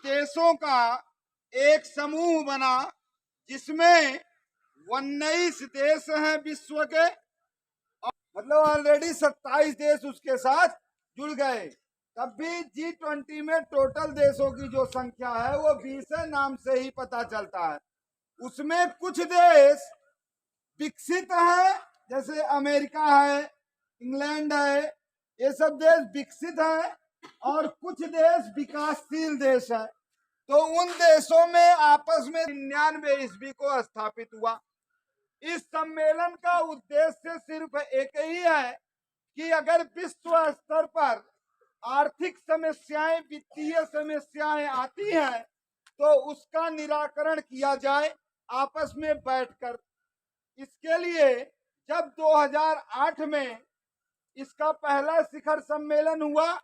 देशों का एक समूह बना जिसमें 19 देश हैं विश्व के, मतलब ऑलरेडी 27 देश उसके साथ जुड़ गए। तब भी G20 में टोटल देशों की जो संख्या है वो 20 है, नाम से ही पता चलता है। उसमें कुछ देश विकसित है, जैसे अमेरिका है, इंग्लैंड है, ये सब देश विकसित है, और कुछ देश विकासशील देश है। तो उन देशों में आपस में 99 ईस्वी को स्थापित हुआ। इस सम्मेलन का उद्देश्य सिर्फ एक ही है कि अगर विश्व स्तर पर आर्थिक समस्याएं, वित्तीय समस्याएं आती हैं तो उसका निराकरण किया जाए आपस में बैठकर। इसके लिए जब 2008 में इसका पहला शिखर सम्मेलन हुआ,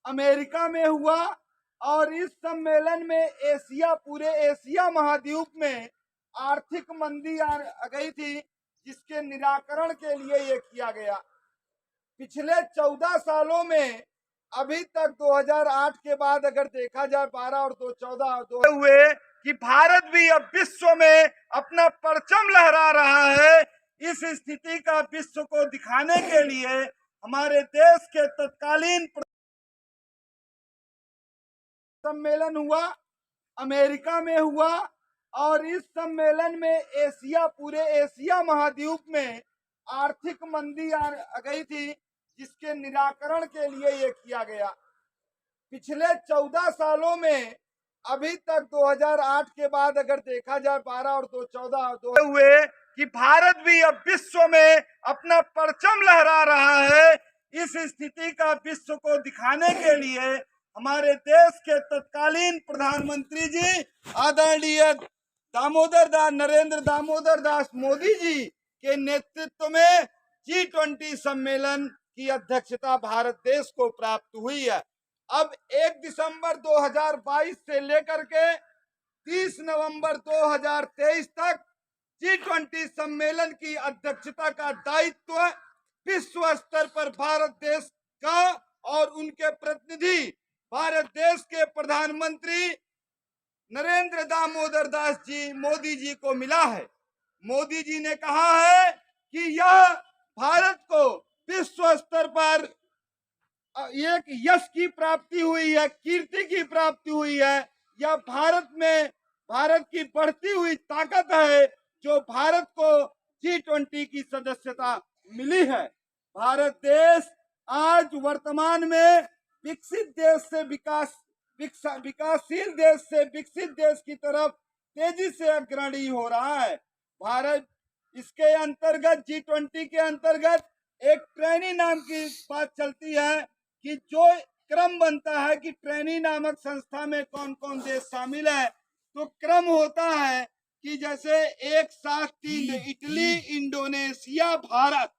अमेरिका में हुआ, और इस सम्मेलन में पूरे एशिया महाद्वीप में आर्थिक मंदी आ गई थी, जिसके निराकरण के लिए ये किया गया। पिछले 14 सालों में अभी तक 2008 के बाद अगर देखा जाए 12 और 14 हुए कि भारत भी अब विश्व में अपना परचम लहरा रहा है। इस स्थिति का विश्व को दिखाने के लिए हमारे देश के तत्कालीन सम्मेलन हुआ, अमेरिका में हुआ, और इस सम्मेलन में पूरे एशिया महाद्वीप में आर्थिक मंदी आ गई थी, जिसके निराकरण के लिए ये किया गया। पिछले 14 सालों में अभी तक 2008 के बाद अगर देखा जाए 12 और 14 हुए कि भारत भी अब विश्व में अपना परचम लहरा रहा है। इस स्थिति का विश्व को दिखाने के लिए हमारे देश के तत्कालीन प्रधानमंत्री जी आदरणीय नरेंद्र दामोदर दास मोदी जी के नेतृत्व में G20 सम्मेलन की अध्यक्षता भारत देश को प्राप्त हुई है। अब 1 दिसंबर 2022 से लेकर के 30 नवंबर 2023 तक G20 सम्मेलन की अध्यक्षता का दायित्व विश्व स्तर पर भारत देश का और उनके प्रतिनिधि भारत देश के प्रधानमंत्री नरेंद्र दामोदर दास जी मोदी जी को मिला है। मोदी जी ने कहा है कि यह भारत को विश्व स्तर पर एक यश की प्राप्ति हुई है, कीर्ति की प्राप्ति हुई है। यह भारत की बढ़ती हुई ताकत है जो भारत को G20 की सदस्यता मिली है। भारत देश आज वर्तमान में विकसित देश से विकासशील देश से विकसित देश की तरफ तेजी से अग्रणी हो रहा है। भारत इसके अंतर्गत G20 के अंतर्गत एक ट्रेनी नाम की बात चलती है कि जो क्रम बनता है कि ट्रेनी नामक संस्था में कौन कौन देश शामिल है, तो क्रम होता है कि जैसे एक साथ 3 इटली, इंडोनेशिया, भारत,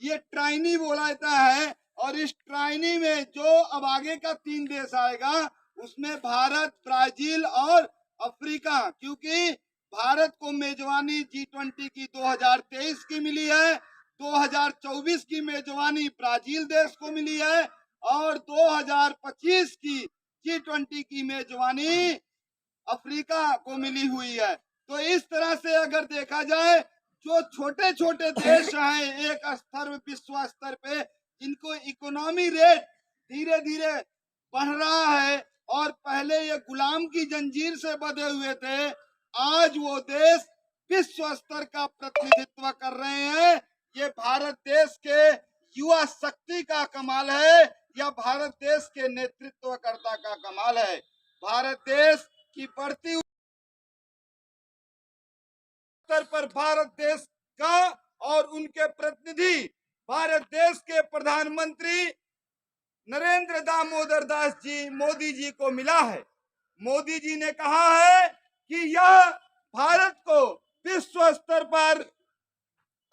ये ट्राइनी बोला जाता है। और इस ट्राइनी में जो अब आगे का 3 देश आएगा उसमें भारत, ब्राजील और अफ्रीका, क्योंकि भारत को मेजबानी G20 की 2023 की मिली है, 2024 की मेजबानी ब्राजील देश को मिली है, और 2025 की G20 की मेजबानी अफ्रीका को मिली हुई है। तो इस तरह से अगर देखा जाए, जो छोटे छोटे देश हैं एक स्तर विश्व स्तर पे, जिनको इकोनॉमी रेट धीरे धीरे बढ़ रहा है और पहले ये गुलाम की जंजीर से बंधे हुए थे, आज वो देश विश्व स्तर का प्रतिनिधित्व कर रहे हैं। ये भारत देश के युवा शक्ति का कमाल है या भारत देश के नेतृत्वकर्ता का कमाल है। भारत देश की बढ़ती स्तर पर भारत देश का और उनके प्रतिनिधि भारत देश के प्रधानमंत्री नरेंद्र दामोदर दास जी मोदी जी को मिला है। मोदी जी ने कहा है कि यह भारत को विश्व स्तर पर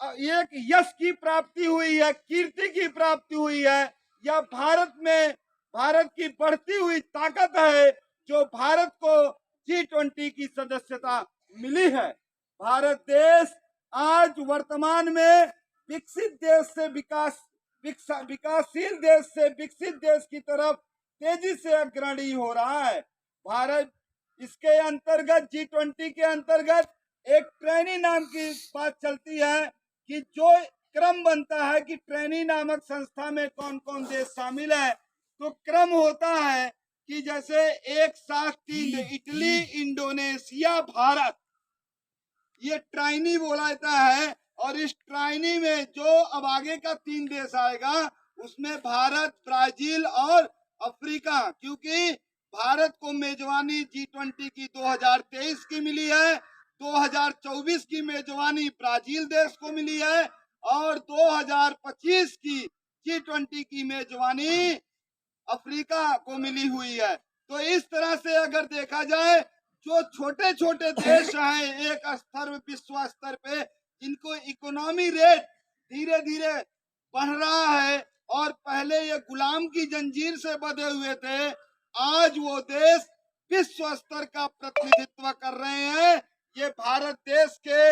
एक यश की प्राप्ति हुई है, कीर्ति की प्राप्ति हुई है। यह भारत की बढ़ती हुई ताकत है जो भारत को G20 की सदस्यता मिली है। भारत देश आज वर्तमान में विकसित देश से विकासशील देश से विकसित देश की तरफ तेजी से अग्रणी हो रहा है। भारत इसके अंतर्गत G20 के अंतर्गत एक ट्रेनी नाम की बात चलती है कि जो क्रम बनता है कि ट्रेनी नामक संस्था में कौन कौन देश शामिल है, तो क्रम होता है कि जैसे एक साथ 3 इटली, इंडोनेशिया, भारत, ये ट्राइनी बोला जाता है। और इस ट्राइनी में जो अब आगे का 3 देश आएगा उसमें भारत, ब्राजील और अफ्रीका, क्योंकि भारत को मेजबानी G20 की 2023 की मिली है, 2024 की मेजबानी ब्राजील देश को मिली है और 2025 की G20 की मेजबानी अफ्रीका को मिली हुई है। तो इस तरह से अगर देखा जाए, जो छोटे छोटे देश हैं एक स्तर विश्व स्तर पे, जिनको इकोनॉमी रेट धीरे धीरे बढ़ रहा है और पहले ये गुलाम की जंजीर से बंधे हुए थे, आज वो देश विश्व स्तर का प्रतिनिधित्व कर रहे हैं। ये भारत देश के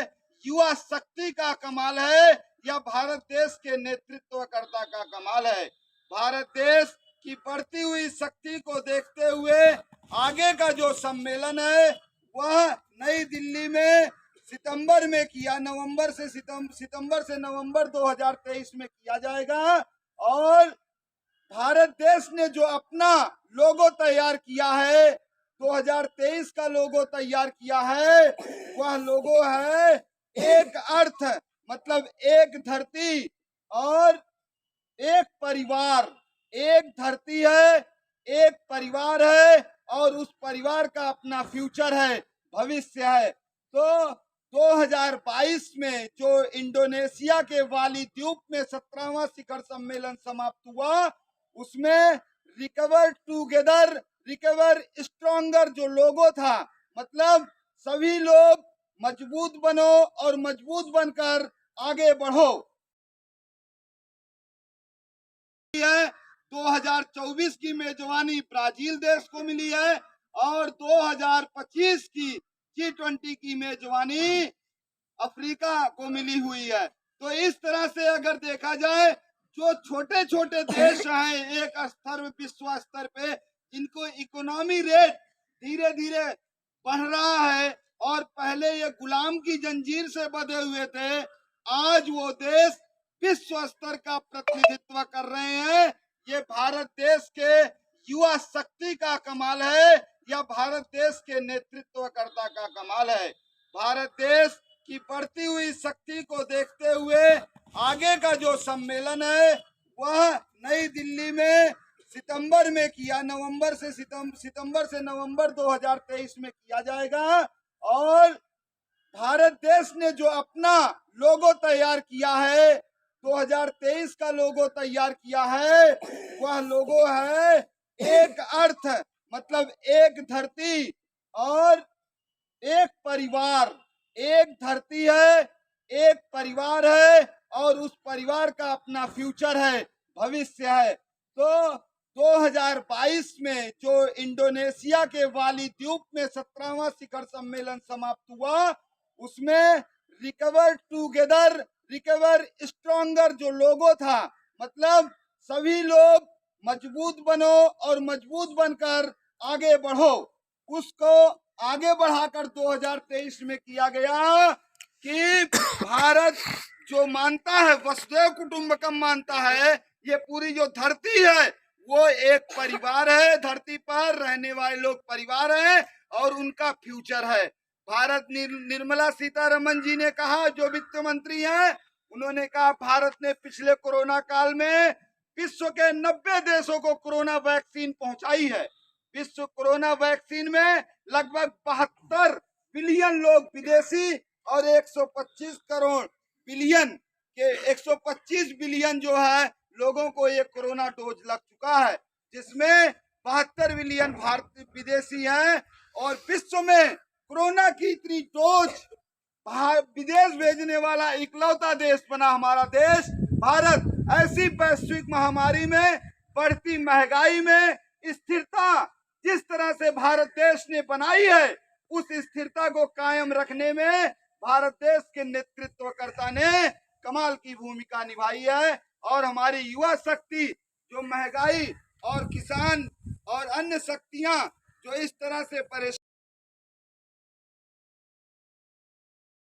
युवा शक्ति का कमाल है या भारत देश के नेतृत्वकर्ता का कमाल है। भारत देश की बढ़ती हुई शक्ति को देखते हुए आगे का जो सम्मेलन है वह नई दिल्ली में सितंबर में किया, सितंबर से नवंबर 2023 में किया जाएगा। और भारत देश ने जो अपना लोगो तैयार किया है, 2023 का लोगो तैयार किया है, वह लोगो है एक अर्थ, मतलब एक धरती और एक परिवार। एक धरती है, एक परिवार है और उस परिवार का अपना फ्यूचर है, भविष्य है। तो 2022 में जो इंडोनेशिया के बाली द्वीप में 17वां शिखर सम्मेलन समाप्त हुआ, उसमें रिकवर टुगेदर, रिकवर स्ट्रॉन्गर जो लोगो था, मतलब सभी लोग मजबूत बनो और मजबूत बनकर आगे बढ़ो। 2024 की मेजबानी ब्राजील देश को मिली है और 2025 की G20 की मेजबानी अफ्रीका को मिली हुई है। तो इस तरह से अगर देखा जाए, जो छोटे छोटे देश हैं एक स्तर विश्व स्तर पे, जिनको इकोनॉमी रेट धीरे धीरे बढ़ रहा है और पहले ये गुलाम की जंजीर से बंधे हुए थे, आज वो देश विश्व स्तर का प्रतिनिधित्व कर रहे हैं। ये भारत देश के युवा शक्ति का कमाल है या भारत देश के नेतृत्वकर्ता का कमाल है। भारत देश की बढ़ती हुई शक्ति को देखते हुए आगे का जो सम्मेलन है वह नई दिल्ली में सितंबर में किया, सितंबर से नवंबर 2023 में किया जाएगा। और भारत देश ने जो अपना लोगो तैयार किया है, 2023 का लोगो तैयार किया है, वह लोगो है एक अर्थ, मतलब एक धरती और एक परिवार। एक धरती है, एक परिवार है और उस परिवार का अपना फ्यूचर है, भविष्य है। तो 2022 में जो इंडोनेशिया के बाली द्वीप में 17वां शिखर सम्मेलन समाप्त हुआ, उसमें रिकवर टुगेदर, रिकवर स्ट्रॉन्गर जो लोगो था, मतलब सभी लोग मजबूत बनो और मजबूत बनकर आगे बढ़ो, उसको आगे बढ़ाकर 2023 में किया गया कि भारत जो मानता है, वसुधैव कुटुंबकम मानता है, ये पूरी जो धरती है वो एक परिवार है, धरती पर रहने वाले लोग परिवार हैं और उनका फ्यूचर है। भारत निर्मला सीतारमन जी ने कहा, जो वित्त मंत्री हैं, उन्होंने कहा भारत ने पिछले कोरोना काल में विश्व के 90 देशों को कोरोना वैक्सीन पहुंचाई है। विश्व कोरोना वैक्सीन में लगभग 72 बिलियन लोग विदेशी और 125 करोड़ बिलियन के 125 बिलियन जो है लोगों को ये कोरोना डोज लग चुका है, जिसमें 72 बिलियन भारतीय विदेशी हैं। और विश्व में कोरोना की इतनी डोज विदेश भेजने वाला इकलौता देश बना हमारा देश भारत। ऐसी वैश्विक महामारी में, बढ़ती महंगाई में स्थिरता जिस तरह से भारत देश ने बनाई है, उस स्थिरता को कायम रखने में भारत देश के नेतृत्वकर्ता ने कमाल की भूमिका निभाई है। और हमारी युवा शक्ति जो महंगाई और किसान और अन्य शक्तियां जो इस तरह से परेशान